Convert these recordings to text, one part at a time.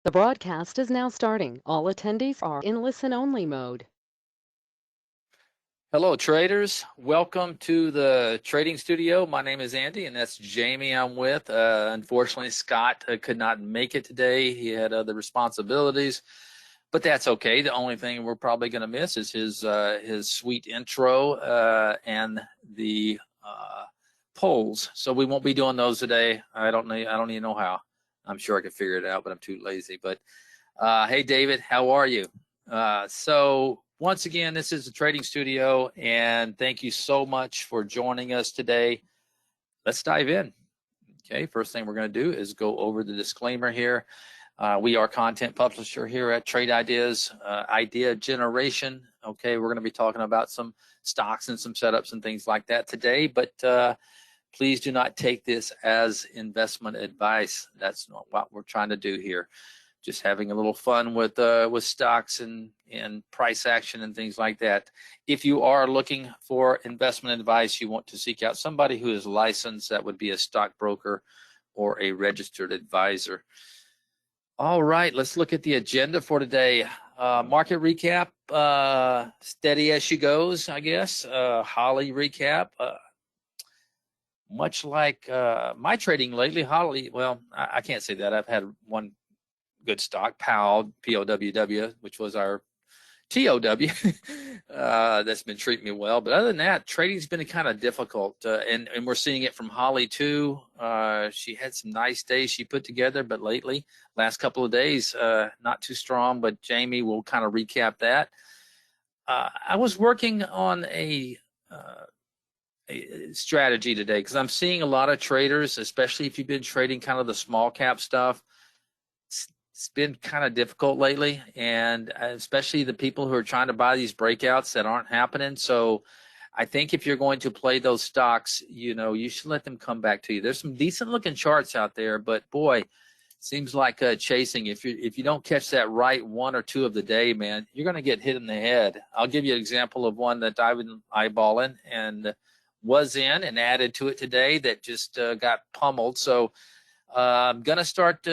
The broadcast is now starting. All attendees are in listen-only mode. Hello, traders. Welcome to the trading studio. My name is Andy, and that's Jamie I'm with. Unfortunately, Scott could not make it today. He had other responsibilities, but that's okay. The only thing we're probably going to miss is his sweet intro and the polls. So we won't be doing those today. I don't even know how. I'm sure I could figure it out, but I'm too lazy. But hey, David, how are you? So once again, this is the trading studio, and thank you so much for joining us today. Let's dive in. Okay, first thing we're going to do is go over the disclaimer here. We are content publisher here at Trade Ideas, Idea Generation. Okay, we're going to be talking about some stocks and some setups and things like that today, but please do not take this as investment advice. That's not what we're trying to do here. Just having a little fun with stocks and price action and things like that. If you are looking for investment advice, you want to seek out somebody who is licensed. That would be a stockbroker or a registered advisor. All right, let's look at the agenda for today. Market recap, steady as she goes, I guess. Holly recap. Much like my trading lately, Holly, well, I can't say that. I've had one good stock, POW, POWW, which was our TOW. That's been treating me well. But other than that, trading's been kind of difficult, and we're seeing it from Holly too. She had some nice days she put together, but lately, last couple of days, not too strong. But Jamie will kind of recap that. I was working on a strategy today because I'm seeing a lot of traders, especially if you've been trading kind of the small cap stuff. It's been kind of difficult lately, and especially the people who are trying to buy these breakouts that aren't happening. So I think if you're going to play those stocks, you should let them come back to you. There's some decent looking charts out there, but boy, seems like chasing. If you don't catch that right one or two of the day, man, you're going to get hit in the head. I'll give you an example of one that I've been eyeballing and was in and added to it today that just got pummeled. So I'm going to start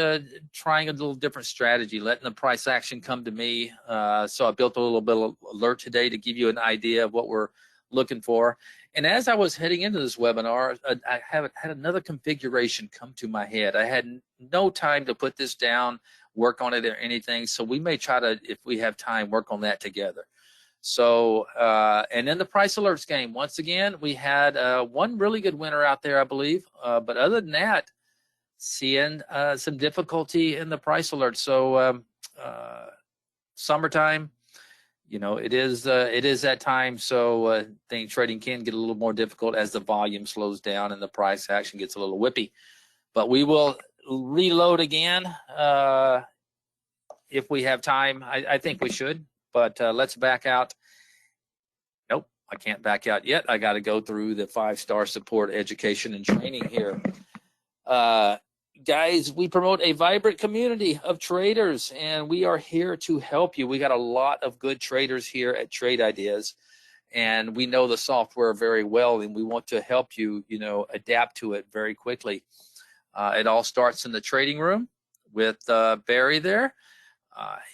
trying a little different strategy, letting the price action come to me. So I built a little bit of alert today to give you an idea of what we're looking for. And as I was heading into this webinar, I had another configuration come to my head. I had no time to put this down, work on it or anything. So we may try to, if we have time, work on that together. So, and then the price alerts game. Once again, we had one really good winner out there, I believe. But other than that, seeing some difficulty in the price alert. So summertime, it is that time. So trading can get a little more difficult as the volume slows down and the price action gets a little whippy. But we will reload again if we have time. I think we should, but let's back out. Nope, I can't back out yet. I got to go through the 5-star support education and training here. Guys, we promote a vibrant community of traders, and we are here to help you. We got a lot of good traders here at Trade Ideas, and we know the software very well, and we want to help you, adapt to it very quickly. It all starts in the trading room with Barry there.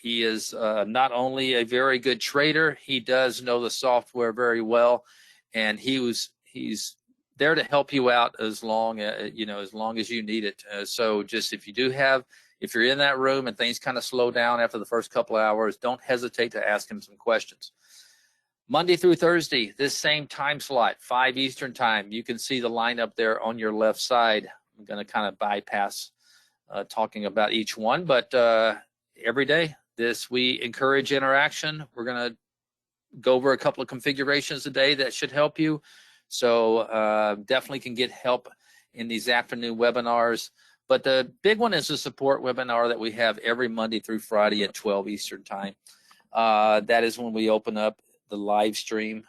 He is not only a very good trader, he does know the software very well, and he's there to help you out as long as you need it. So just if you're in that room and things kind of slow down after the first couple of hours, don't hesitate to ask him some questions. Monday through Thursday, this same time slot, 5 Eastern time. You can see the lineup there on your left side. I'm going to kind of bypass talking about each one, but every day we encourage interaction. We're going to go over a couple of configurations a day that should help you. So definitely can get help in these afternoon webinars. But the big one is the support webinar that we have every Monday through Friday at 12 Eastern time. That is when we open up the live stream.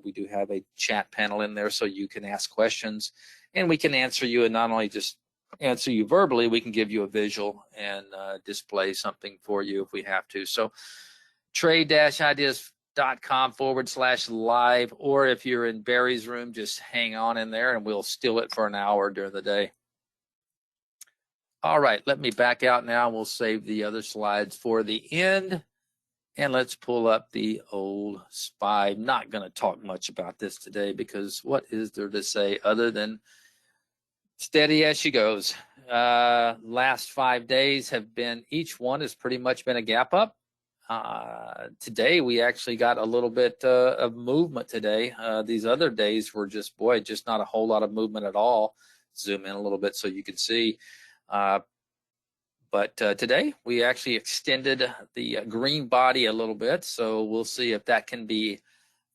We do have a chat panel in there so you can ask questions and we can answer you, and not only just answer you verbally, we can give you a visual and display something for you if we have to. So trade-ideas.com/live, or if you're in Barry's room, just hang on in there and we'll steal it for an hour during the day. All right, let me back out now. We'll save the other slides for the end. And let's pull up the old SPY. I'm not going to talk much about this today because what is there to say other than steady as she goes. Last 5 days have been, each one has pretty much been a gap up. Today we actually got a little bit of movement today. These other days were just, boy, just not a whole lot of movement at all. Zoom in a little bit so you can see. But today we actually extended the green body a little bit, so we'll see if that can be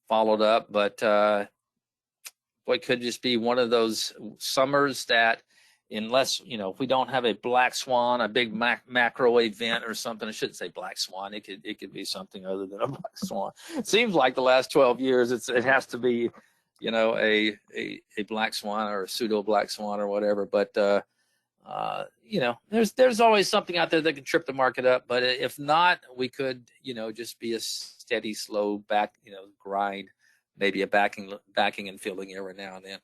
followed up. But boy, it could just be one of those summers that, unless if we don't have a black swan, a big macro event or something. I shouldn't say black swan. It could be something other than a black swan. It seems like the last 12 years it has to be a black swan or a pseudo black swan or whatever. But there's always something out there that can trip the market up. But if not, we could, just be a steady, slow grind, maybe a backing and filling every now and then.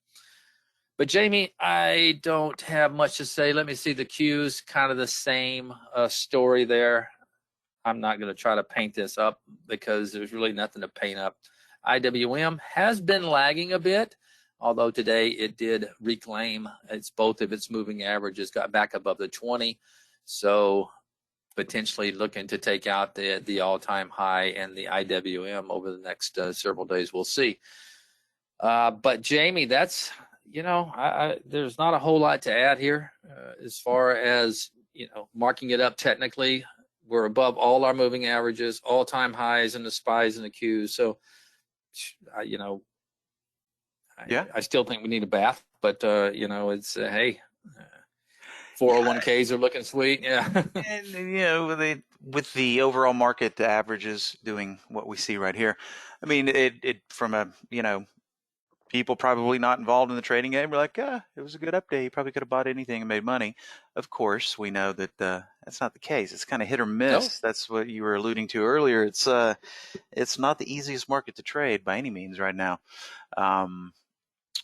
But Jamie, I don't have much to say. Let me see the cues, kind of the same story there. I'm not going to try to paint this up because there's really nothing to paint up. IWM has been lagging a bit, although today it did reclaim both of its moving averages, got back above the 20. So potentially looking to take out the all-time high and the IWM over the next several days. We'll see. But Jamie, that's, there's not a whole lot to add here as far as, marking it up technically. We're above all our moving averages, all-time highs in the SPYs and the Qs. So, I still think we need a bath, but it's hey, 401ks are looking sweet. Yeah. And with the overall market averages doing what we see right here, I mean, it from a people probably not involved in the trading game were like, it was a good update. You probably could have bought anything and made money. Of course, we know that that's not the case. It's kind of hit or miss. No. That's what you were alluding to earlier. It's not the easiest market to trade by any means right now.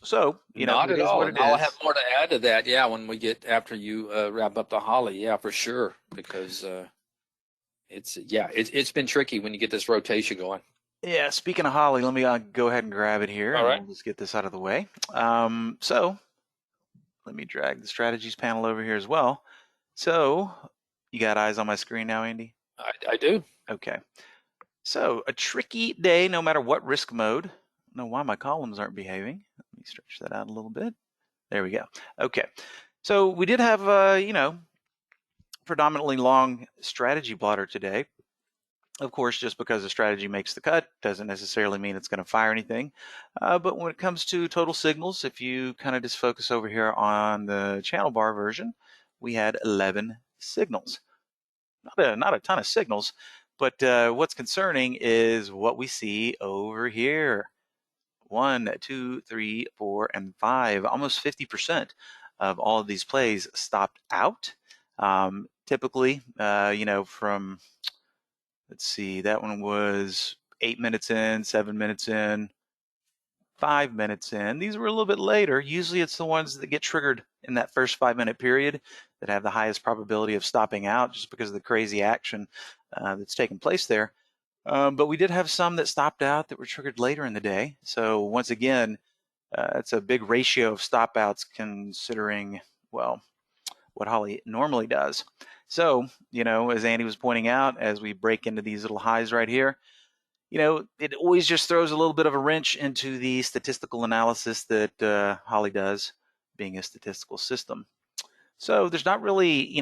So Not it at is all. what And it I'll is. have more to add to that. Yeah, when we get after you wrap up the Holly. Yeah, for sure. Because it's been tricky when you get this rotation going. Yeah, speaking of Holly, let me go ahead and grab it here, All and right. we'll just get this out of the way. So let me drag the strategies panel over here as well. So you got eyes on my screen now, Andy? I do. Okay. So a tricky day, no matter what risk mode. I don't know why my columns aren't behaving. Let me stretch that out a little bit. There we go. Okay. So we did have, predominantly long strategy plotter today. Of course, just because a strategy makes the cut doesn't necessarily mean it's going to fire anything. But when it comes to total signals, if you kind of just focus over here on the channel bar version, we had 11 signals. Not a ton of signals, but what's concerning is what we see over here. 1, 2, 3, 4, and 5. Almost 50% of all of these plays stopped out. Typically, from, let's see, that one was 8 minutes in, 7 minutes in, 5 minutes in. These were a little bit later. Usually it's the ones that get triggered in that first 5-minute period that have the highest probability of stopping out just because of the crazy action that's taking place there. But we did have some that stopped out that were triggered later in the day. So once again, it's a big ratio of stop outs considering, well, what Holly normally does. So, as Andy was pointing out, as we break into these little highs right here, it always just throws a little bit of a wrench into the statistical analysis that Holly does, being a statistical system. So there's not really,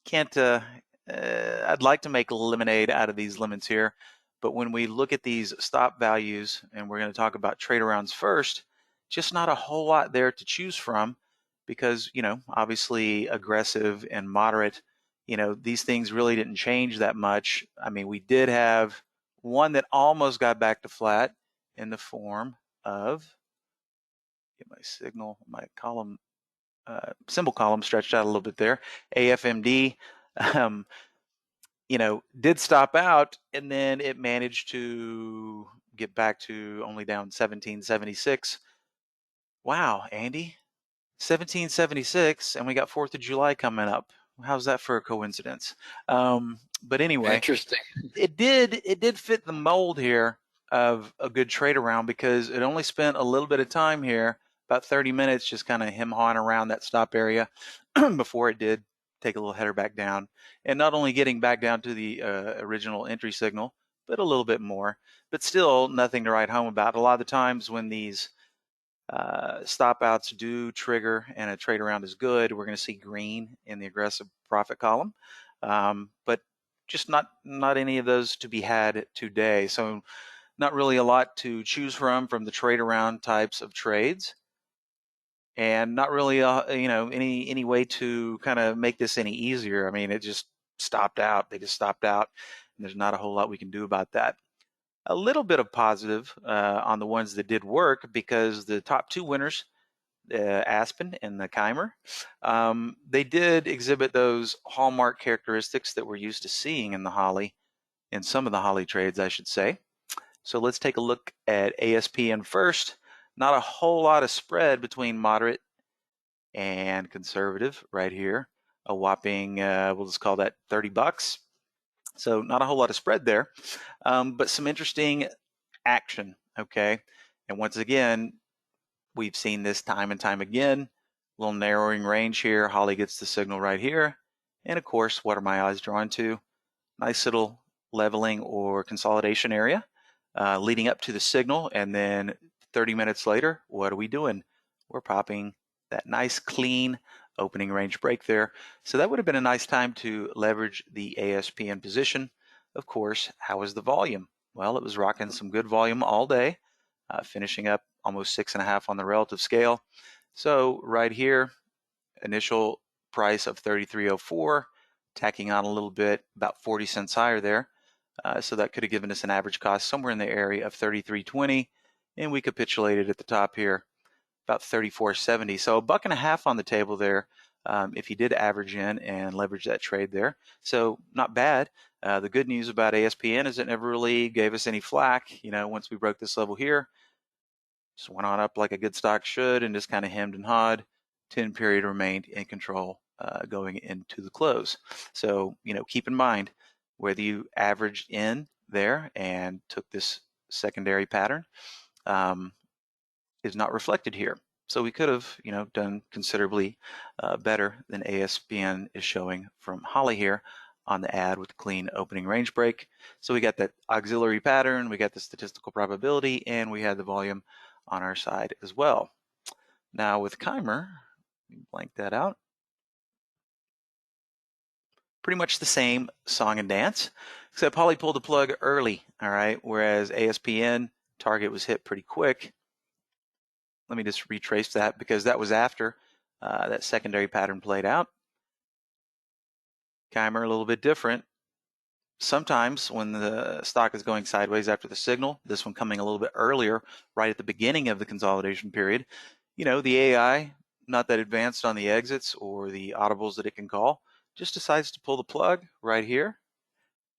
can't, I'd like to make lemonade out of these lemons here. But when we look at these stop values, and we're going to talk about trade arounds first, just not a whole lot there to choose from because, obviously aggressive and moderate, these things really didn't change that much. I mean, we did have one that almost got back to flat in the form of, get my signal, my column, symbol column stretched out a little bit there, AFMD. Did stop out, and then it managed to get back to only down 1776. Wow, Andy, 1776, and we got 4th of July coming up. How's that for a coincidence? But anyway, Interesting. it did fit the mold here of a good trade around, because it only spent a little bit of time here, about 30 minutes, just kind of him-hawing around that stop area before it did take a little header back down, and not only getting back down to the original entry signal, but a little bit more, but still nothing to write home about. A lot of the times when these stop outs do trigger and a trade around is good, we're going to see green in the aggressive profit column, but just not any of those to be had today. So not really a lot to choose from the trade around types of trades, and not really any way to kind of make this any easier. I mean, it just stopped out. They just stopped out, and there's not a whole lot we can do about that. A little bit of positive on the ones that did work, because the top two winners, Aspen and the Keimer, they did exhibit those hallmark characteristics that we're used to seeing in the Holly, in some of the Holly trades, I should say. So let's take a look at ASPN first. Not a whole lot of spread between moderate and conservative right here. A whopping, we'll just call that $30. So not a whole lot of spread there, but some interesting action, okay? And once again, we've seen this time and time again. A little narrowing range here. Holly gets the signal right here. And of course, what are my eyes drawn to? Nice little leveling or consolidation area leading up to the signal. And then 30 minutes later, what are we doing? We're popping that nice clean opening range break there. So that would have been a nice time to leverage the ASPN position. Of course, how was the volume? Well, it was rocking some good volume all day, finishing up almost 6.5 on the relative scale. So right here, initial price of 33.04, tacking on a little bit, about 40 cents higher there. So that could have given us an average cost somewhere in the area of 33.20, and we capitulated at the top here about 34.70. So $1.50 on the table there, if you did average in and leverage that trade there. So not bad. The good news about ASPN is it never really gave us any flack. Once we broke this level here, just went on up like a good stock should, and just kind of hemmed and hawed. 10 period remained in control going into the close. So keep in mind, whether you averaged in there and took this secondary pattern, is not reflected here. So we could have, done considerably better than ASPN is showing from Holly here on the ad with the clean opening range break. So we got that auxiliary pattern, we got the statistical probability, and we had the volume on our side as well. Now with Keimer, blank that out. Pretty much the same song and dance, except Holly pulled the plug early, all right, whereas ASPN target was hit pretty quick. Let me just retrace that, because that was after that secondary pattern played out. Keimer a little bit different. Sometimes when the stock is going sideways after the signal, this one coming a little bit earlier, right at the beginning of the consolidation period, the AI, not that advanced on the exits or the audibles that it can call, just decides to pull the plug right here,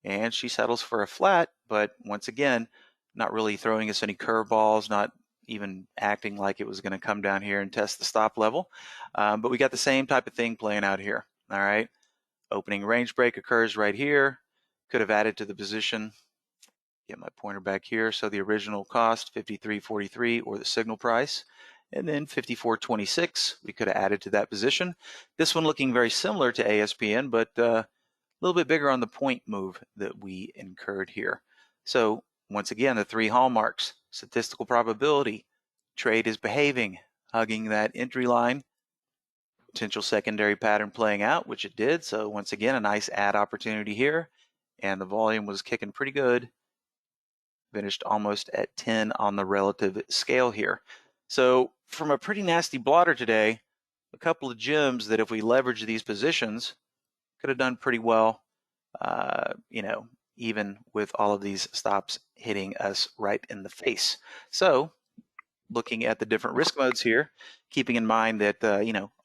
and she settles for a flat, but once again, not really throwing us any curveballs, not even acting like it was going to come down here and test the stop level. But we got the same type of thing playing out here. All right. Opening range break occurs right here. Could have added to the position. Get my pointer back here. So the original cost, 53.43, or the signal price. And then 54.26, we could have added to that position. This one looking very similar to ASPN, but a little bit bigger on the point move that we incurred here. So once again, the three hallmarks: statistical probability, trade is behaving, hugging that entry line, potential secondary pattern playing out, which it did. So once again, a nice add opportunity here, and the volume was kicking pretty good. Finished almost at 10 on the relative scale here. So from a pretty nasty blotter today, a couple of gems that if we leverage these positions, could have done pretty well, even with all of these stops hitting us right in the face. So looking at the different risk modes here, keeping in mind that,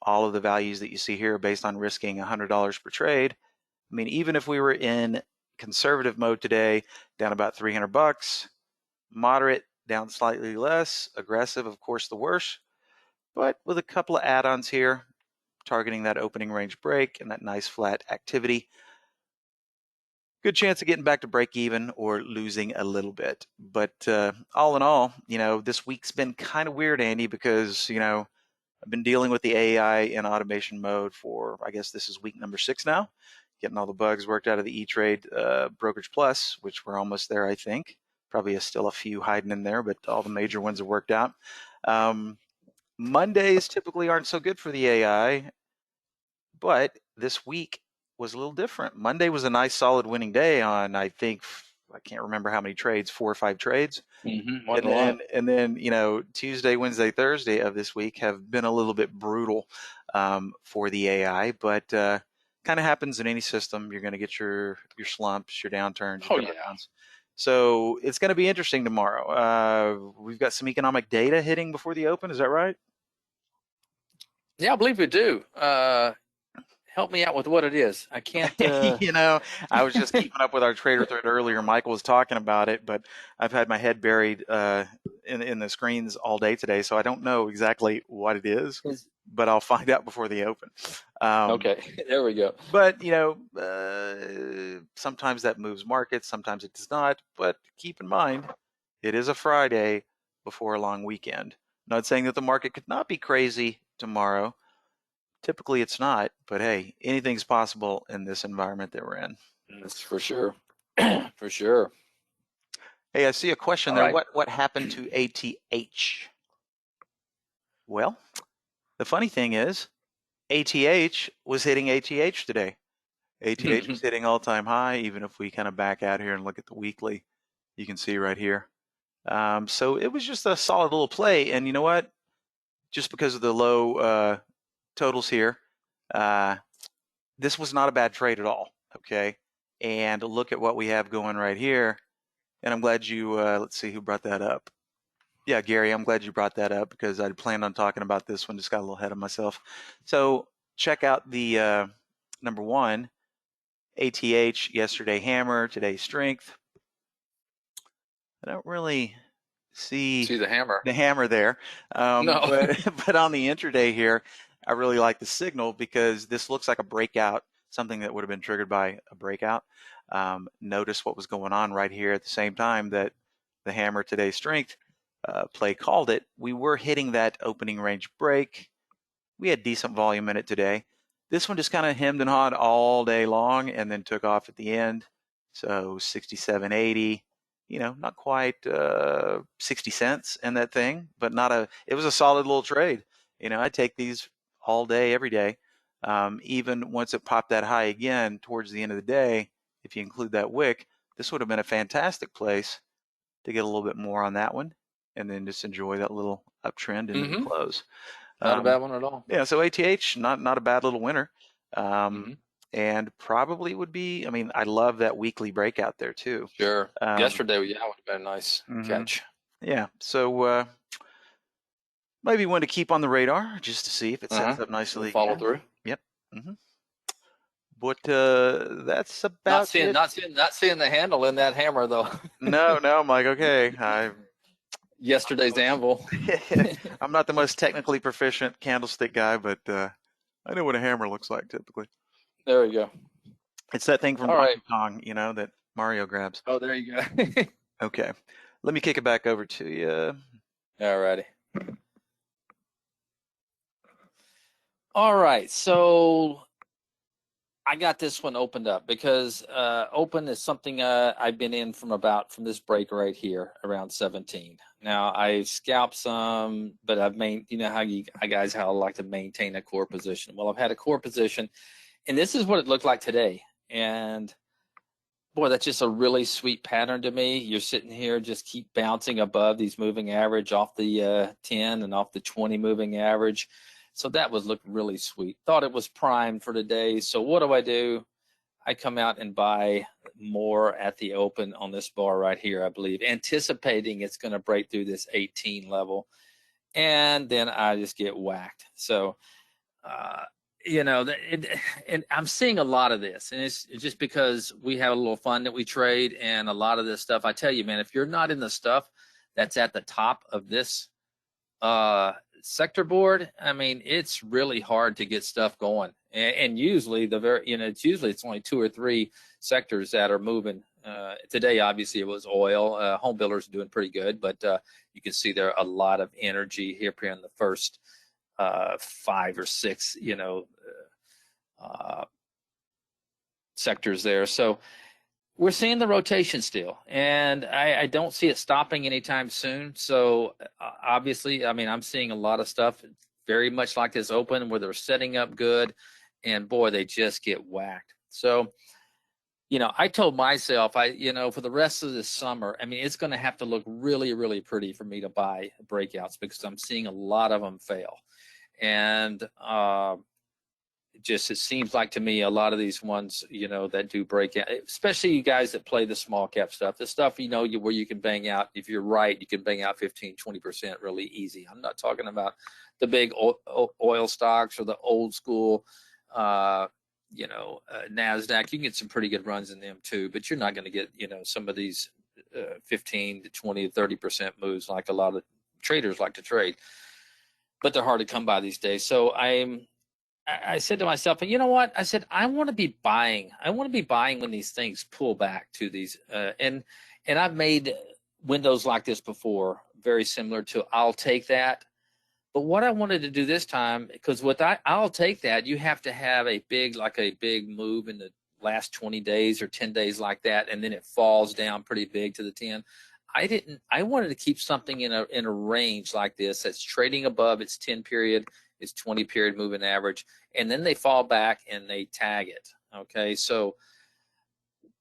all of the values that you see here are based on risking $100 per trade. I mean, even if we were in conservative mode today, down about $300, moderate, down slightly less, aggressive, of course, the worst. But with a couple of add-ons here, targeting that opening range break and that nice flat activity. Good chance of getting back to break even or losing a little bit. But all in all, this week's been kind of weird, Andy, because, I've been dealing with the AI in automation mode for, I guess this is week number 6 now, getting all the bugs worked out of the E-Trade Brokerage Plus, which we're almost there, I think. Probably still a few hiding in there, but all the major ones are worked out. Mondays typically aren't so good for the AI, but this week was a little different. Monday was a nice solid winning day on, I think, I can't remember how many trades, 4 or 5 trades. Wasn't a lot. And then Tuesday, Wednesday, Thursday of this week have been a little bit brutal for the AI, but kind of happens in any system. You're going to get your slumps, your downturns, your drawdowns. So it's going to be interesting tomorrow. We've got some economic data hitting before the open. Is that right? Yeah, I believe we do. Help me out with what it is. I can't. I was just keeping up with our trader thread earlier. Michael was talking about it, but I've had my head buried in the screens all day today, so I don't know exactly what it is, but I'll find out before the open. Okay, there we go. But sometimes that moves markets, sometimes it does not. But keep in mind, it is a Friday before a long weekend. Not saying that the market could not be crazy tomorrow. Typically it's not, but hey, anything's possible in this environment that we're in. That's for sure. For sure. Hey, I see a question there. Right. What happened to ATH? Well, the funny thing is, ATH was hitting ATH today. ATH was hitting all-time high, even if we kind of back out here and look at the weekly, you can see right here. So it was just a solid little play, and you know what? Just because of the low totals here, this was not a bad trade at all, okay? And look at what we have going right here, and I'm glad you, let's see who brought that up. Yeah, Gary, I'm glad you brought that up because I planned on talking about this one, just got a little ahead of myself. So check out the number 1, ATH, yesterday hammer, today strength. I don't really see the hammer there. No. but on the intraday here, I really like the signal because this looks like a breakout, something that would have been triggered by a breakout. Notice what was going on right here at the same time that the hammer today strength play called it. We were hitting that opening range break. We had decent volume in it today. This one just kind of hemmed and hawed all day long and then took off at the end. So 67.80. Not quite 60 cents in that thing, but it was a solid little trade. I take these all day, every day. Even once it popped that high again towards the end of the day, if you include that wick, this would have been a fantastic place to get a little bit more on that one and then just enjoy that little uptrend into the close. Not a bad one at all. Yeah, so ATH, not a bad little winner. And probably would be, I love that weekly breakout there too. Sure. Yesterday, yeah, would have been a nice catch. Yeah, so maybe one to keep on the radar just to see if it sets up nicely. Follow through. Yep. But that's about it. Not seeing the handle in that hammer though. No, I'm like, okay. Yesterday's anvil. I'm not the most technically proficient candlestick guy, but I know what a hammer looks like typically. There we go. It's that thing from Donkey Kong, that Mario grabs. Oh, there you go. Okay. Let me kick it back over to you. All righty. All right. So I got this one opened up because open is something I've been in from this break right here around 17. Now I scalped some, but I've how you guys how I like to maintain a core position. Well, I've had a core position, and this is what it looked like today. And boy, that's just a really sweet pattern to me. You're sitting here, just keep bouncing above these moving average off the 10 and off the 20 moving average. So that was looking really sweet. Thought it was primed for today. So what do? I come out and buy more at the open on this bar right here, I believe, anticipating it's going to break through this 18 level. And then I just get whacked. So, and I'm seeing a lot of this. And it's just because we have a little fun that we trade. And a lot of this stuff, I tell you, man, if you're not in the stuff that's at the top of this Sector board, I mean, it's really hard to get stuff going, and usually it's only 2 or 3 sectors that are moving. Today, obviously, it was oil. Home builders are doing pretty good, but you can see there are a lot of energy here in the first 5 or 6, sectors there. So we're seeing the rotation still, and I don't see it stopping anytime soon. So obviously, I mean, I'm seeing a lot of stuff very much like this open where they're setting up good, and boy, they just get whacked. So, I told myself, for the rest of this summer, I mean, it's going to have to look really, really pretty for me to buy breakouts because I'm seeing a lot of them fail. And it seems like to me a lot of these ones that do break out, especially you guys that play the small cap stuff, the stuff where you can bang out, if you're right, you can bang out 15-20% really easy. I'm not talking about the big oil stocks or the old school NASDAQ. You can get some pretty good runs in them too, but you're not going to get some of these 15 to 20 to 30% moves like a lot of traders like to trade, but they're hard to come by these days. So I said to myself, and you know what? I said, I want to be buying. I want to be buying when these things pull back to these. And I've made windows like this before, very similar to I'll take that. But what I wanted to do this time, because with I'll take that, you have to have a big move in the last 20 days or 10 days like that, and then it falls down pretty big to the 10. I wanted to keep something in a range like this that's trading above its 10 period, its 20 period moving average, and then they fall back and they tag it. Okay, so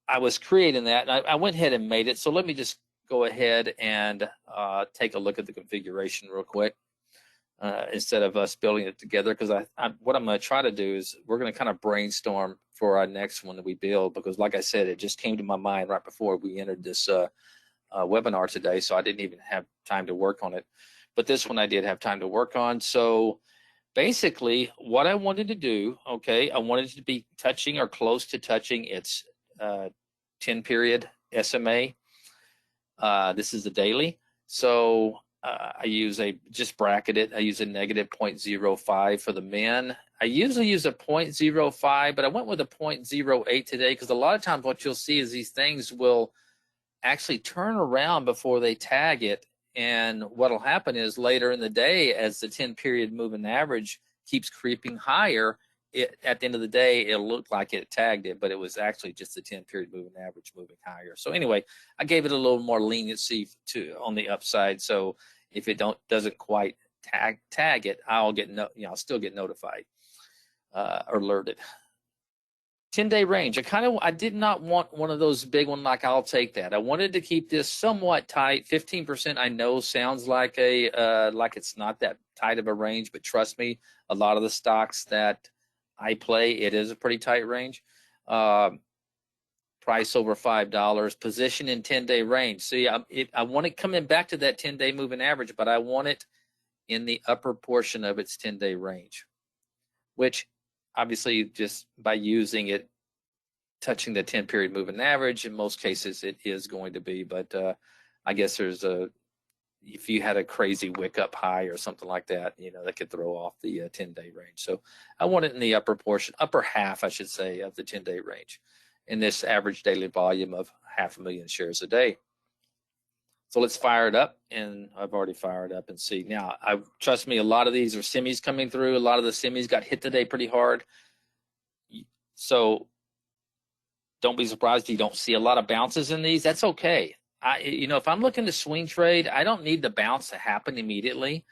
I was creating that, and I went ahead and made it. So let me just go ahead and take a look at the configuration real quick instead of us building it together, because what I'm going to try to do is we're going to kind of brainstorm for our next one that we build, because like I said, it just came to my mind right before we entered this webinar today, so I didn't even have time to work on it. But this one I did have time to work on. So basically what I wanted to do, okay, I wanted to be touching or close to touching its 10 period SMA. This is the daily. So I use just bracket it. I use a negative 0.05 for the men. I usually use a 0.05, but I went with a 0.08 today, because a lot of times what you'll see is these things will actually turn around before they tag it. And what'll happen is later in the day, as the 10 period moving average keeps creeping higher, at the end of the day, it'll look like it tagged it, but it was actually just the 10 period moving average moving higher. So anyway, I gave it a little more leniency on the upside. So if it doesn't quite tag it, I'll still get notified or alerted. 10-day range. I did not want one of those big ones like I'll take that. I wanted to keep this somewhat tight. 15% I know sounds like like it's not that tight of a range, but trust me, a lot of the stocks that I play, it is a pretty tight range. Price over $5. Position in 10-day range. See, I want it coming back to that 10-day moving average, but I want it in the upper portion of its 10-day range, which obviously just by using it, touching the 10 period moving average, in most cases it is going to be, but I guess if you had a crazy wick up high or something like that, that could throw off the 10-day range. So I want it in the upper half, I should say, of the 10-day range in this average daily volume of 500,000 shares a day. So let's fire it up, and I've already fired up and see. Now, trust me, a lot of these are semis coming through. A lot of the semis got hit today pretty hard. So don't be surprised if you don't see a lot of bounces in these. That's okay. If I'm looking to swing trade, I don't need the bounce to happen immediately,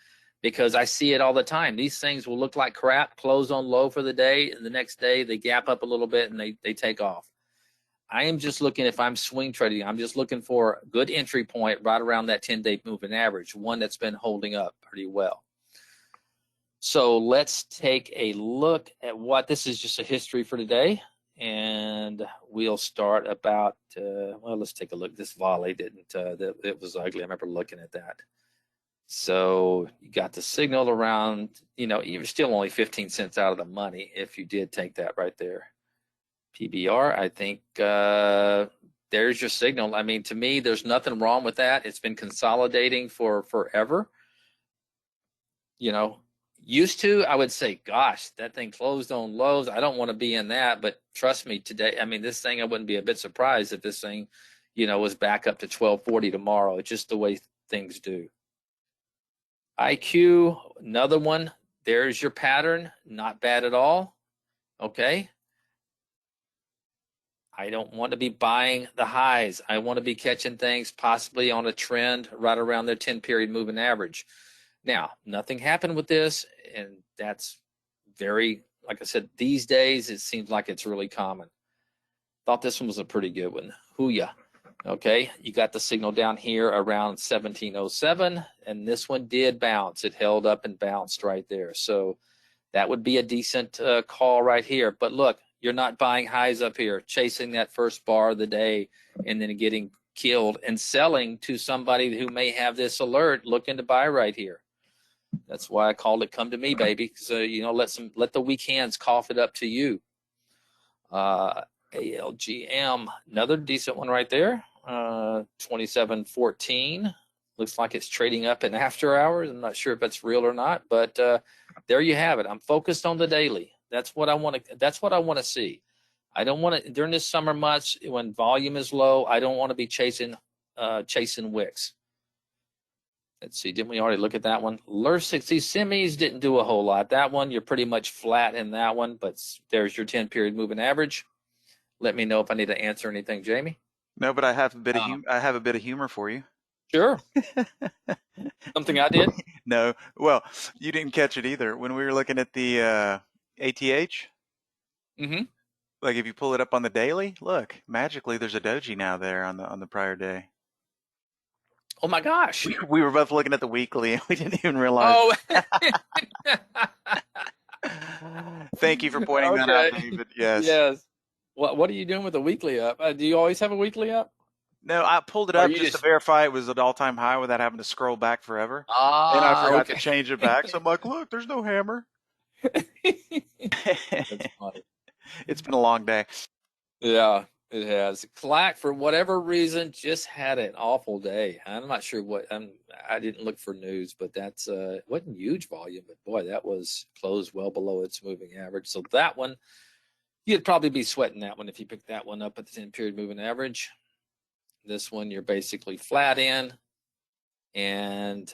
because I see it all the time. These things will look like crap, close on low for the day, and the next day they gap up a little bit and they take off. I am just looking, if I'm swing trading, I'm just looking for a good entry point right around that 10-day moving average, one that's been holding up pretty well. So let's take a look at this is just a history for today. And we'll start about, let's take a look. This volley it was ugly. I remember looking at that. So you got the signal around, you're still only 15 cents out of the money if you did take that right there. PBR, I think there's your signal. I mean, to me, there's nothing wrong with that. It's been consolidating for forever. You know, used to, I would say, gosh, that thing closed on lows. I don't want to be in that. But trust me, today, I mean, this thing, I wouldn't be a bit surprised if this thing, was back up to 1240 tomorrow. It's just the way things do. IQ, another one. There's your pattern. Not bad at all. Okay. I don't want to be buying the highs. I want to be catching things possibly on a trend right around their 10-period moving average. Now, nothing happened with this, and that's very, like I said, these days it seems like it's really common. Thought this one was a pretty good one. Hooyah. Okay, you got the signal down here around 1707, and this one did bounce. It held up and bounced right there. So that would be a decent call right here. But look, you're not buying highs up here, chasing that first bar of the day and then getting killed and selling to somebody who may have this alert looking to buy right here. That's why I called it "Come to Me, baby." So let the weak hands cough it up to you. ALGM, another decent one right there. 2714. Looks like it's trading up in after hours. I'm not sure if that's real or not, but there you have it. I'm focused on the daily. That's what I want to. That's what I want to see. I don't want to during this summer months when volume is low. I don't want to be chasing wicks. Let's see, didn't we already look at that one? Lure 60 semis didn't do a whole lot. That one, you're pretty much flat in that one, but there's your 10-period moving average. Let me know if I need to answer anything, Jamie. No, but I have a bit of I have a bit of humor for you. Sure. Something I did? No, well, you didn't catch it either. When we were looking at the ATH, Mm-hmm. like if you pull it up on the daily, look, magically there's a doji now there on the prior day. Oh my gosh. We were both looking at the weekly and we didn't even realize. Oh. Thank you for pointing that out, David. Yes. Yes. What are you doing with the weekly up? Do you always have a weekly up? No, I pulled it Or up you just to verify it was at all-time high without having to scroll back forever. And I forgot to Okay. change it back. So I'm like, look, there's no hammer. That's funny. It's been a long day. Yeah, it has. Clack, for whatever reason, just had an awful day. I'm not sure what. I didn't look for news, but that's it wasn't huge volume, but boy, that was closed well below its moving average. So that one, you'd probably be sweating that one if you picked that one up at the 10-period moving average. This one, you're basically flat in, and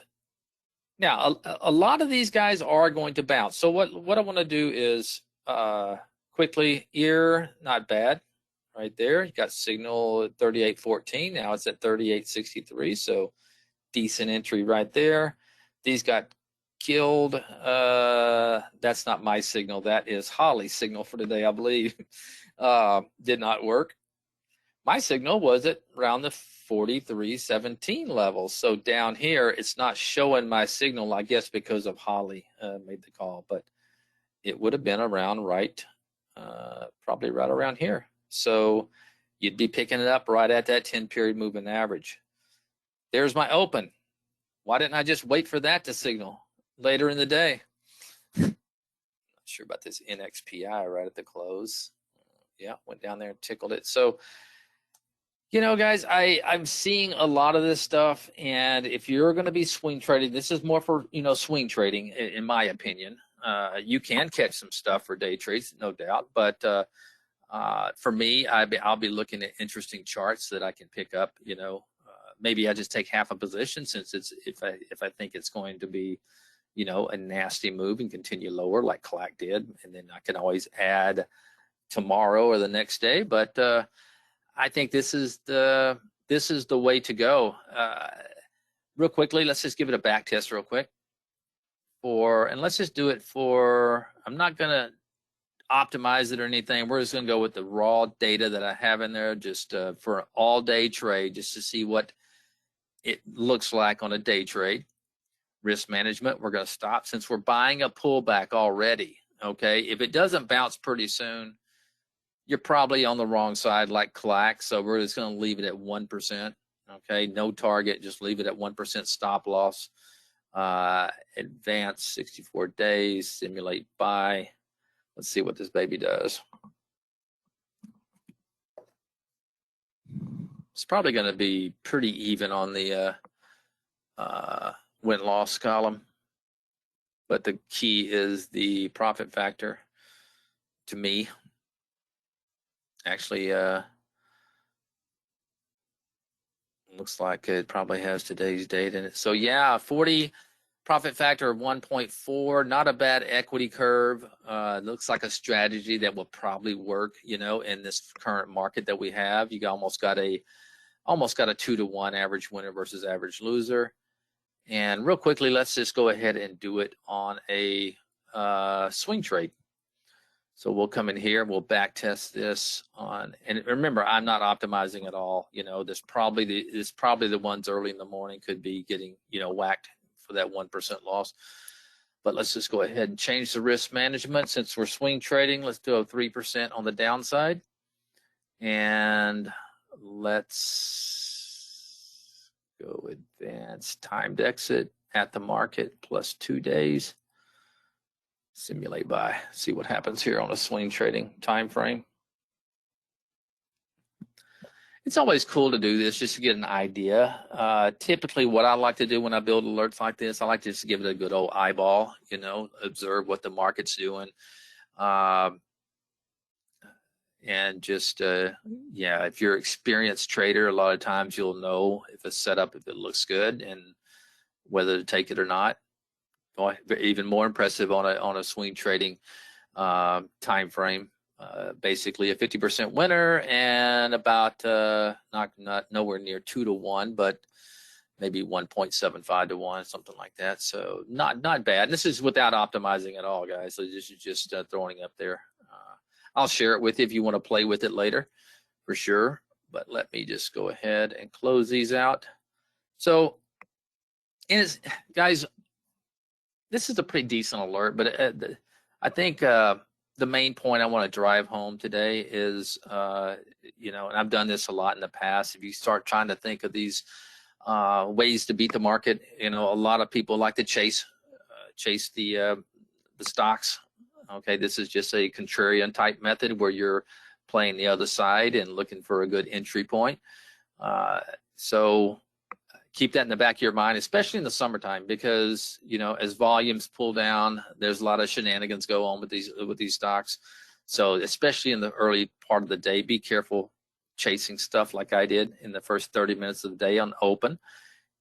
now a lot of these guys are going to bounce. So what I want to do is quickly, ear, not bad. Right there, you got signal at 38.14. Now it's at 38.63. So decent entry right there. These got killed. That's not my signal. That is Holly's signal for today, I believe. Did not work. My signal was at around the 43.17 level. So down here, it's not showing my signal, I guess, because of Holly made the call. But it would have been around probably right around here. So you'd be picking it up right at that 10-period moving average. There's my open. Why didn't I just wait for that to signal later in the day? Not sure about this NXPI right at the close. Yeah, went down there and tickled it. So, guys, I'm seeing a lot of this stuff. And if you're going to be swing trading, this is more for, swing trading, in my opinion. You can catch some stuff for day trades, no doubt. But for me, I'll be looking at interesting charts that I can pick up. Maybe I just take half a position since if I think it's going to be, a nasty move and continue lower like Clack did, and then I can always add tomorrow or the next day. But I think this is the way to go. Real quickly, let's just give it a back test real quick. And let's just do it for. I'm not gonna optimize it or anything. We're just going to go with the raw data that I have in there just for an all-day trade, just to see what it looks like on a day trade. Risk management, we're going to stop since we're buying a pullback already. Okay, if it doesn't bounce pretty soon, you're probably on the wrong side like Clack, so we're just going to leave it at 1%. Okay, no target, just leave it at 1% stop loss. Advance 64 days, simulate buy. Let's see what this baby does. It's probably going to be pretty even on the win-loss column. but the key is the profit factor to me. Actually, looks like it probably has today's date in it. So yeah, 40 profit factor of 1.4, not a bad equity curve. Looks like a strategy that will probably work, you know, in this current market that we have. You almost got a 2-to-1 average winner versus average loser. And real quickly, let's just go ahead and do it on a swing trade. So we'll come in here, we'll back test this on, and remember, I'm not optimizing at all. You know, there's probably the ones early in the morning could be getting, you know, whacked for that 1% loss. But let's just go ahead and change the risk management. Since we're swing trading, let's do a 3% on the downside. And let's go advanced timed exit at the market plus 2 days. Simulate buy, see what happens here on a swing trading time frame. It's always cool to do this just to get an idea. Typically what I like to do when I build alerts like this, I like to just give it a good old eyeball, you know, observe what the market's doing. And just, yeah, if you're an experienced trader, a lot of times you'll know if it's set up, if it looks good and whether to take it or not. Even more impressive on a swing trading time frame. Basically a 50% winner and about not nowhere near 2-to-1, but maybe 1.75 to 1, something like that. So not bad. This is without optimizing at all, guys. So this is just throwing up there. I'll share it with you if you want to play with it later, for sure. But let me just go ahead and close these out. So, guys, this is a pretty decent alert, but I think the main point I want to drive home today is, you know, and I've done this a lot in the past. If you start trying to think of these ways to beat the market, you know, a lot of people like to chase the stocks. Okay, this is just a contrarian type method where you're playing the other side and looking for a good entry point. So keep that in the back of your mind, especially in the summertime, because, you know, as volumes pull down, there's a lot of shenanigans go on with these stocks. So especially in the early part of the day, be careful chasing stuff like I did in the first 30 minutes of the day on open.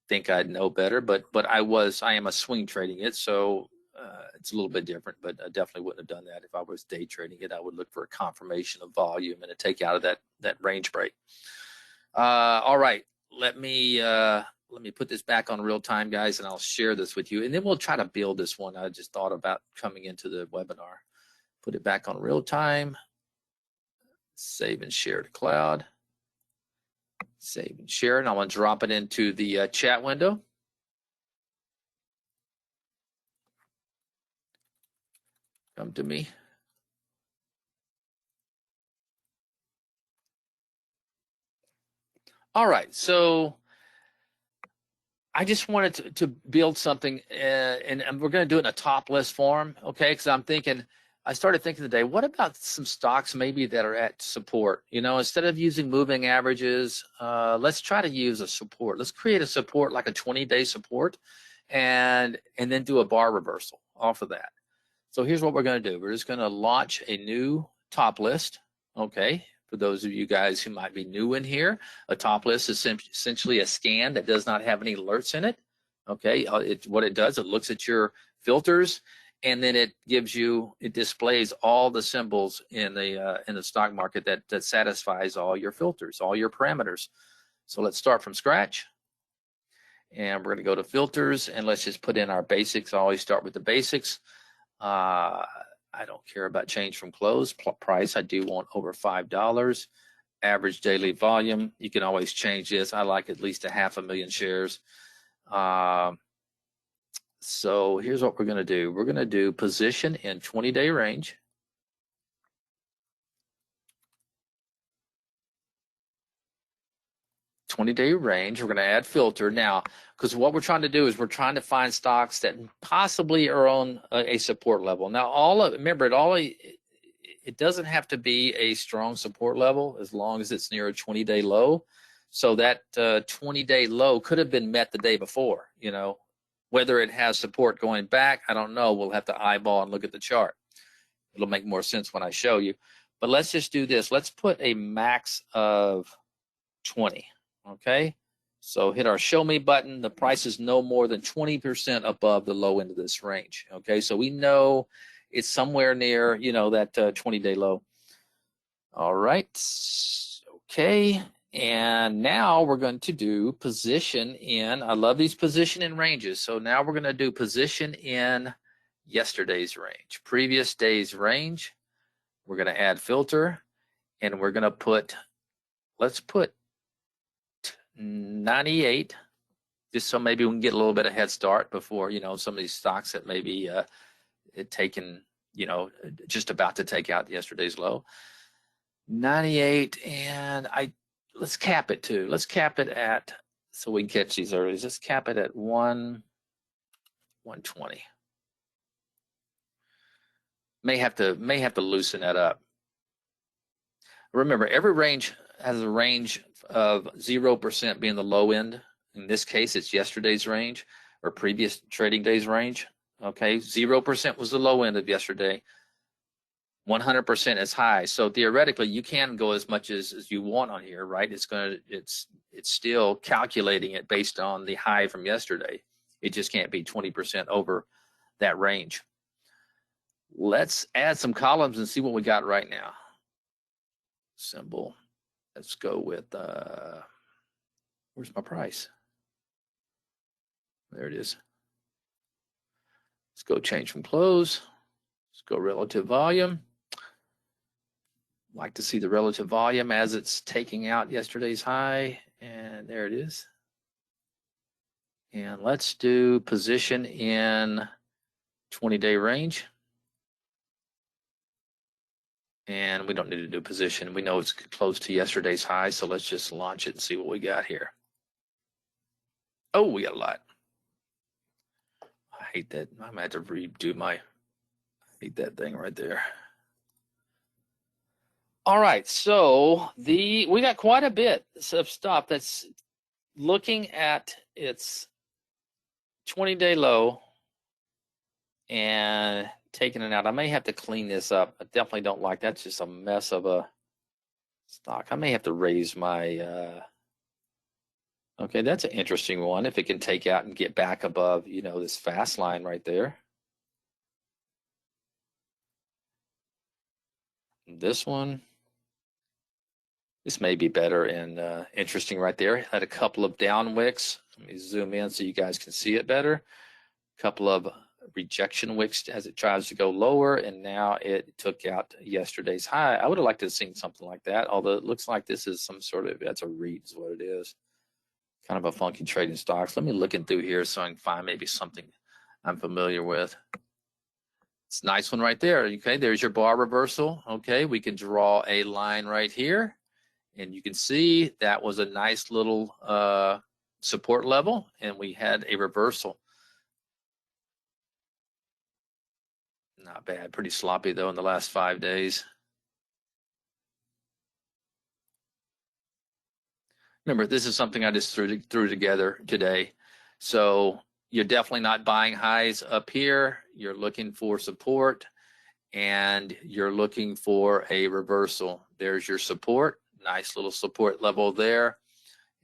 Think I'd know better, but I am a swing trading it, so it's a little bit different, but I definitely wouldn't have done that if I was day trading it. I would look for a confirmation of volume and a take out of that range break. All right, let me put this back on real time, guys, and I'll share this with you, and then we'll try to build this one. I just thought about coming into the webinar. Put it back on real time. Save and share to cloud. Save and share, and I want to drop it into the chat window. Come to me. All right, so I just wanted to build something, and we're going to do it in a top list form, okay? Because I started thinking today, what about some stocks maybe that are at support? You know, instead of using moving averages, let's try to use a support. Let's create a support like a 20-day support, and then do a bar reversal off of that. So here's what we're going to do. We're just going to launch a new top list, okay? For those of you guys who might be new in here, a top list is essentially a scan that does not have any alerts in it, okay? What it does, it looks at your filters, and then it displays all the symbols in the stock market that satisfies all your filters, all your parameters. So let's start from scratch. And we're going to go to filters, and let's just put in our basics. I always start with the basics. I don't care about change from close. Price, I do want over $5. Average daily volume, you can always change this. I like at least 500,000 shares. So here's what we're going to do. We're going to do position in 20-day range. We're going to add filter now, because what we're trying to do is we're trying to find stocks that possibly are on a support level. Now, remember, it doesn't have to be a strong support level as long as it's near a 20-day low. So that 20-day low could have been met the day before, you know, Whether it has support going back, I don't know. We'll have to eyeball and look at the chart. It'll make more sense when I show you. But let's just do this. Let's put a max of 20, okay? So hit our show me button. The price is no more than 20% above the low end of this range, okay? So we know it's somewhere near, you know, that 20-day low. All right, okay. And now we're going to do position in, I love these position in ranges. So now we're going to do position in yesterday's range, previous day's range. We're going to add filter, and we're going to put, let's put 98, just so maybe we can get a little bit of head start before, you know, some of these stocks that maybe it taken, you know, just about to take out yesterday's low. 98, and let's cap it too. Let's cap it at, so we can catch these early. Let's cap it at 120. May have to loosen that up. Remember, every range has a range of 0% being the low end. In this case, it's yesterday's range or previous trading day's range. Okay, 0% was the low end of yesterday. 100% is high. So theoretically, you can go as much as you want on here, right? It's still calculating it based on the high from yesterday. It just can't be 20% over that range. Let's add some columns and see what we got right now. Symbol. Let's go with, where's my price? There it is. Let's go change from close. Let's go relative volume. Like to see the relative volume as it's taking out yesterday's high, and there it is. And let's do position in 20-day range. And we don't need to do position. We know it's close to yesterday's high, so let's just launch it and see what we got here. Oh, we got a lot. I hate that. I might have to redo I hate that thing right there. All right, so we got quite a bit of stuff that's looking at its 20-day low and taking it out. I may have to clean this up. I definitely don't like that's just a mess of a stock. I may have to raise my okay, that's an interesting one. If it can take out and get back above, you know, this fast line right there. This one. This may be better and interesting right there. Had a couple of down wicks. Let me zoom in so you guys can see it better. A couple of rejection wicks as it tries to go lower, and now it took out yesterday's high. I would have liked to have seen something like that, although it looks like this is some sort of, that's a REIT is what it is. Kind of a funky trading stocks. Let me look in through here so I can find maybe something I'm familiar with. It's a nice one right there. Okay, there's your bar reversal. Okay, we can draw a line right here. And you can see that was a nice little support level, and we had a reversal. Not bad, pretty sloppy though in the last 5 days. Remember, this is something I just threw together today. So you're definitely not buying highs up here. You're looking for support, and you're looking for a reversal. There's your support. Nice little support level there,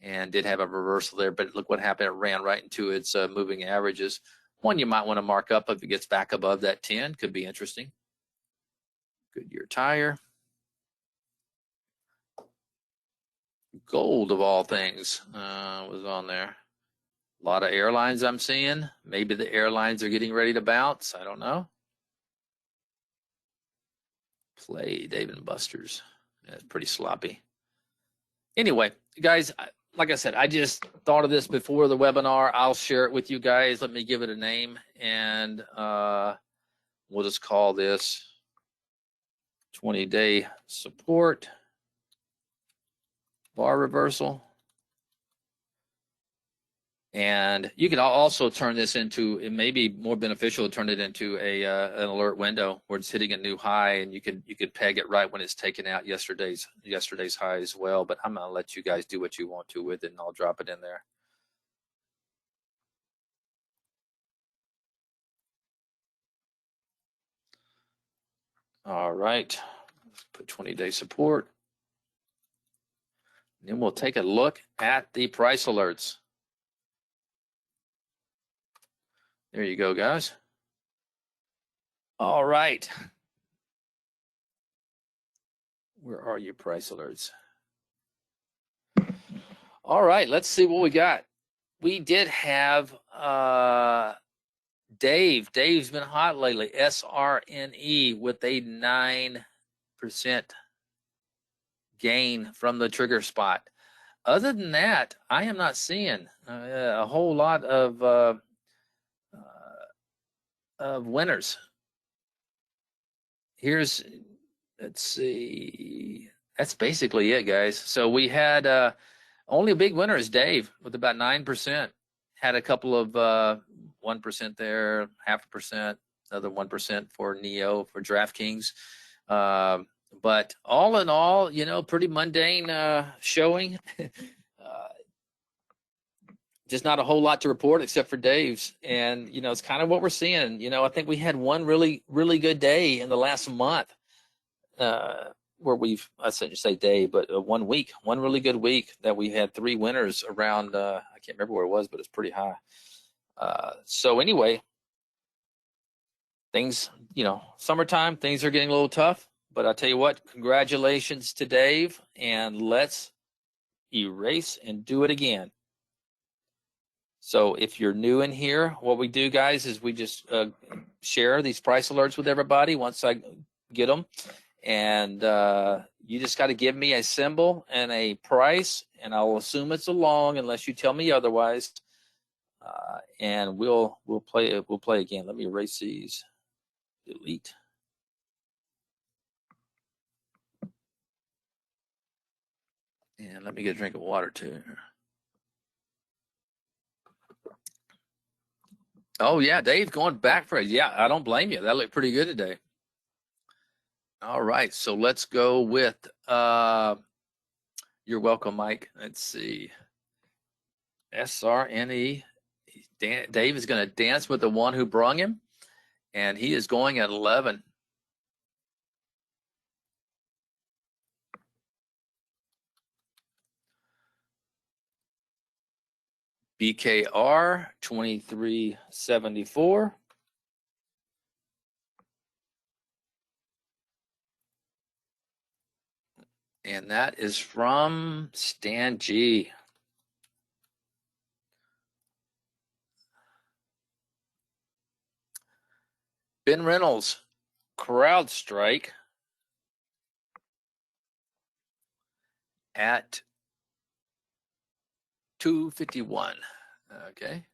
and did have a reversal there, but look what happened. It ran right into its moving averages. One you might want to mark up if it gets back above that 10. Could be interesting. Goodyear tire. Gold of all things was on there. A lot of airlines I'm seeing. Maybe the airlines are getting ready to bounce. I don't know. Play Dave & Buster's. That's pretty sloppy. Anyway, guys, like I said, I just thought of this before the webinar. I'll share it with you guys. Let me give it a name, and we'll just call this 20-day support bar reversal. And you can also turn this into, it may be more beneficial to turn it into an alert window where it's hitting a new high, and you could peg it right when it's taken out yesterday's high as well. But I'm gonna let you guys do what you want to with it, and I'll drop it in there. All right, let's put 20-day support. Then we'll take a look at the price alerts. There you go, guys. All right. Where are your price alerts? All right, let's see what we got. We did have Dave. Dave's been hot lately. SRNE with a 9% gain from the trigger spot. Other than that, I am not seeing a whole lot of winners. Let's see. That's basically it, guys. So we had only a big winner is Dave with about 9%. Had a couple of 1% there, 0.5%, another 1% for Neo for DraftKings. But all in all, pretty mundane showing. Just not a whole lot to report except for Dave's. And, it's kind of what we're seeing. I think we had one really, really good day in the last month where I shouldn't say day, but 1 week, one really good week that we had 3 winners around, I can't remember where it was, but it's pretty high. So anyway, things, summertime, things are getting a little tough. But I'll tell you what, congratulations to Dave, and let's erase and do it again. So if you're new in here, what we do, guys, is we just share these price alerts with everybody once I get them. And you just got to give me a symbol and a price, and I'll assume it's a long unless you tell me otherwise. And we'll play again. Let me erase these. Delete. And let me get a drink of water too. Oh yeah, Dave going back for it. Yeah, I don't blame you. That looked pretty good today. All right, so let's go with you're welcome, Mike. Let's see. SRNE. Dave is going to dance with the one who brung him, and he is going at 11. BKR 2374. And that is from Stan G. Ben Reynolds, CrowdStrike at 251. Okay.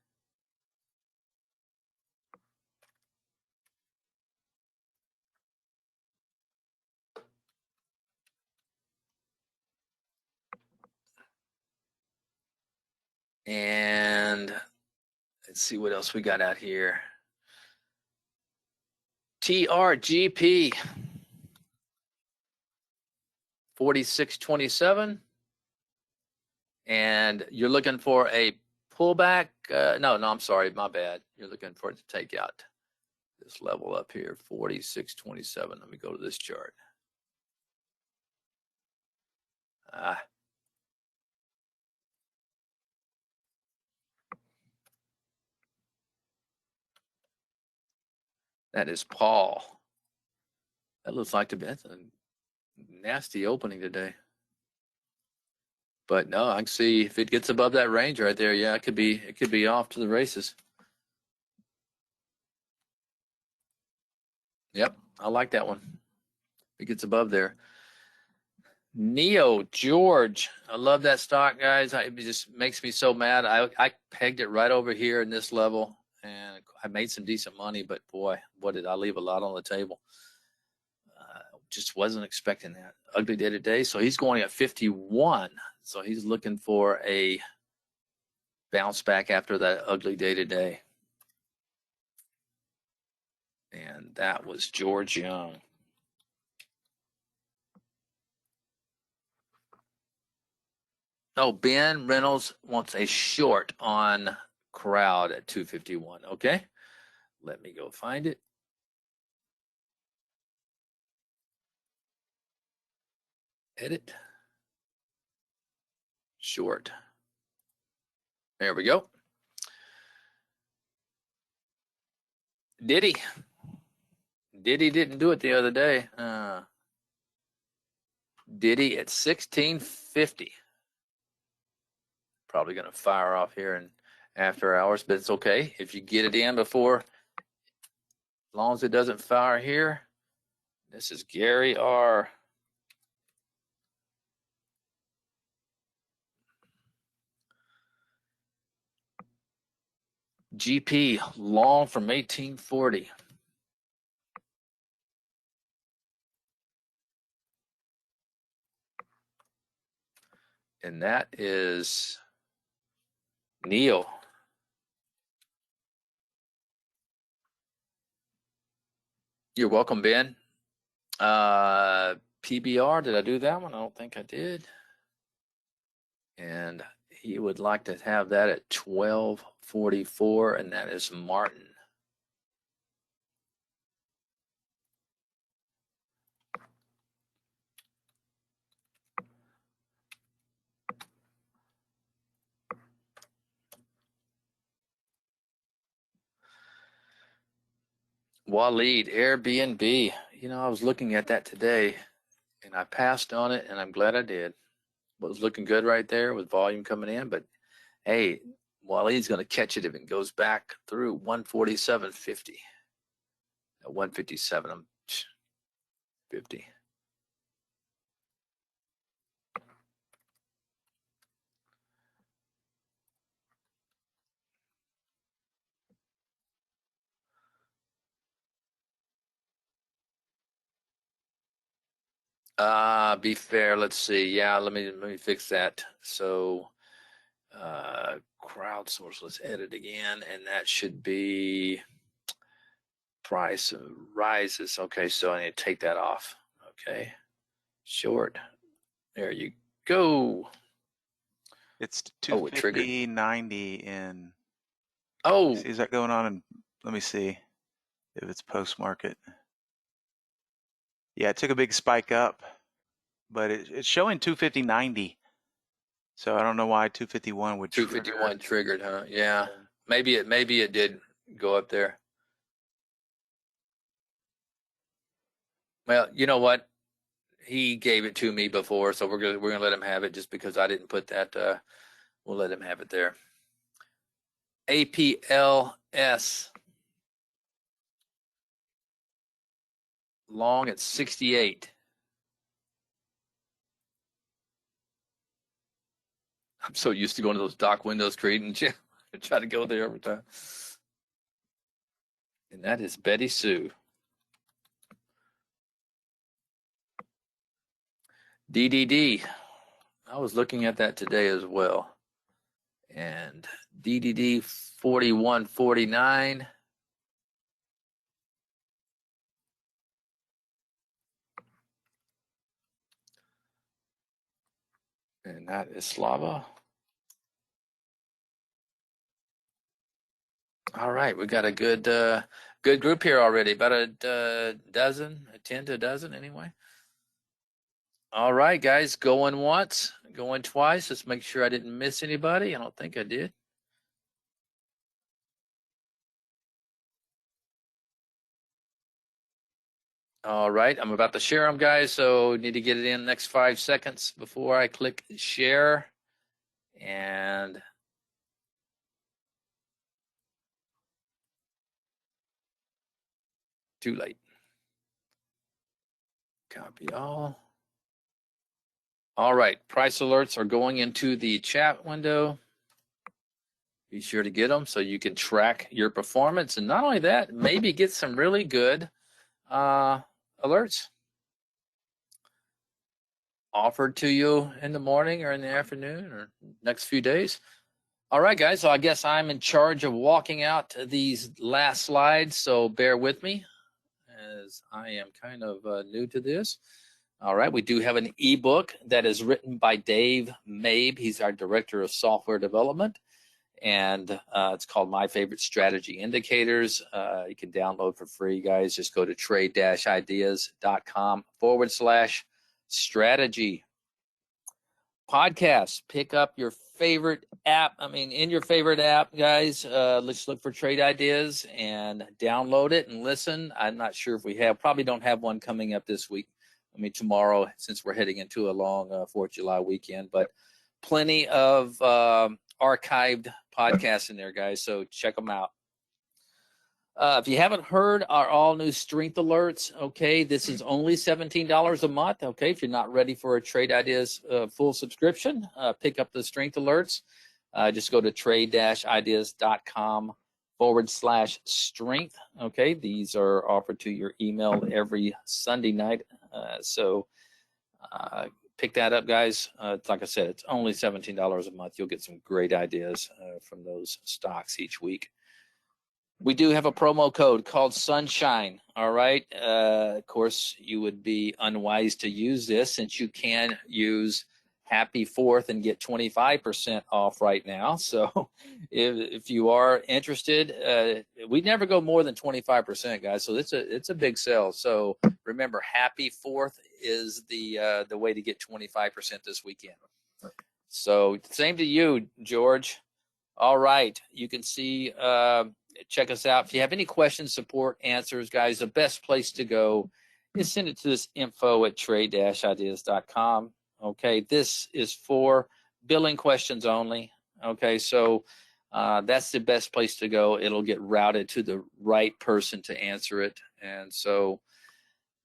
And let's see what else we got out here. TRGP 4627. And you're looking for a pullback. No, I'm sorry, my bad. You're looking for it to take out this level up here, 4627. Let me go to this chart. That is Paul. That looks like that's a nasty opening today. But no, I can see if it gets above that range right there, yeah, it could be off to the races. Yep, I like that one. It gets above there. Neo George, I love that stock, guys. It just makes me so mad. I pegged it right over here in this level, and I made some decent money, but boy, what did I leave a lot on the table. Just wasn't expecting that. Ugly day today, so he's going at 51. So he's looking for a bounce back after that ugly day today. And that was George Young. Oh, Ben Reynolds wants a short on Crowd at 251. Okay, let me go find it. Edit. Short. There we go. Diddy didn't do it the other day. Diddy at 1650. Probably going to fire off here in after hours, but it's okay if you get it in before, as long as it doesn't fire here. This is Gary R. GP long from 1840. And that is Neil. You're welcome, Ben. PBR, did I do that one? I don't think I did. And he would like to have that at 1244, and that is Martin. Waleed, Airbnb. You know, I was looking at that today, and I passed on it, and I'm glad I did. It was looking good right there with volume coming in, but hey, Waleed's going to catch it if it goes back through 147.50. At 157, I'm 50. Be fair. Let's see. Yeah, let me fix that. So, crowdsource. Let's edit again, and that should be price rises. Okay, so I need to take that off. Okay, short. There you go. It's Oh, it triggered. 250.90 in. Oh, See, is that going on? And let me see if it's post market. Yeah, it took a big spike up, but it's showing 250.90. So I don't know why 251 would 251 triggered, huh? Yeah, trigger. maybe it did go up there. Well, you know what? He gave it to me before, so we're gonna let him have it just because I didn't put that. We'll let him have it there. APLS long at 68. I'm so used to going to those dock windows creating and try to go there every time. And that is Betty Sue. DDD. I was looking at that today as well. And DDD 4149. And that is Slava. All right, we got a good group here already. About a dozen, 10 to a dozen anyway. All right, guys, going once, going twice. Let's make sure I didn't miss anybody. I don't think I did. All right, I'm about to share them, guys, so need to get it in the next 5 seconds before I click share. And too late. Copy all. All right, price alerts are going into the chat window. Be sure to get them so you can track your performance. And not only that, maybe get some really good alerts offered to you in the morning or in the afternoon or next few days. All right, guys, so I guess I'm in charge of walking out these last slides, so bear with me as I am kind of new to this. All right, we do have an ebook that is written by Dave Mabe. He's our director of software development, and it's called My Favorite Strategy Indicators. You can download for free, guys. Just go to trade-ideas.com/strategy. Podcasts. Pick up your favorite app. I mean, in your favorite app, guys, let's look for Trade Ideas and download it and listen. I'm not sure if we have, probably don't have one coming up this week. I mean, tomorrow, since we're heading into a long 4th of July weekend, but plenty of archived podcasts in there, guys. So check them out. If you haven't heard our all new strength alerts, okay, this is only $17 a month. Okay, if you're not ready for a Trade Ideas full subscription, pick up the strength alerts. Just go to trade-ideas.com/strength. Okay, these are offered to your email every Sunday night. So pick that up, guys. Like I said, it's only $17 a month. You'll get some great ideas from those stocks each week. We do have a promo code called Sunshine. All right. Of course, you would be unwise to use this since you can use Happy 4th and get 25% off right now. So if you are interested, we never go more than 25%, guys. So it's a big sale. So remember, Happy 4th is the way to get 25% this weekend. So same to you, George. All right. You can see, check us out. If you have any questions, support, answers, guys, the best place to go is send it to this info@trade-ideas.com. Okay. This is for billing questions only. Okay. So that's the best place to go. It'll get routed to the right person to answer it. And so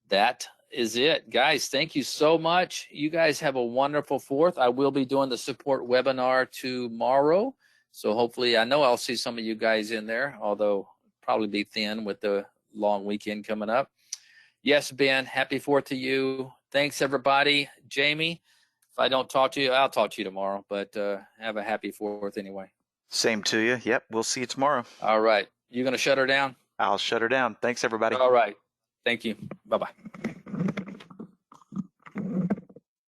that is it, guys. Thank you so much. You guys have a wonderful 4th. I will be doing the support webinar tomorrow. So hopefully, I know I'll see some of you guys in there, although probably be thin with the long weekend coming up. Yes, Ben, happy 4th to you. Thanks, everybody. Jamie, if I don't talk to you, I'll talk to you tomorrow, but have a happy 4th anyway. Same to you. Yep, we'll see you tomorrow. All right. You going to shut her down? I'll shut her down. Thanks, everybody. All right. Thank you. Bye-bye.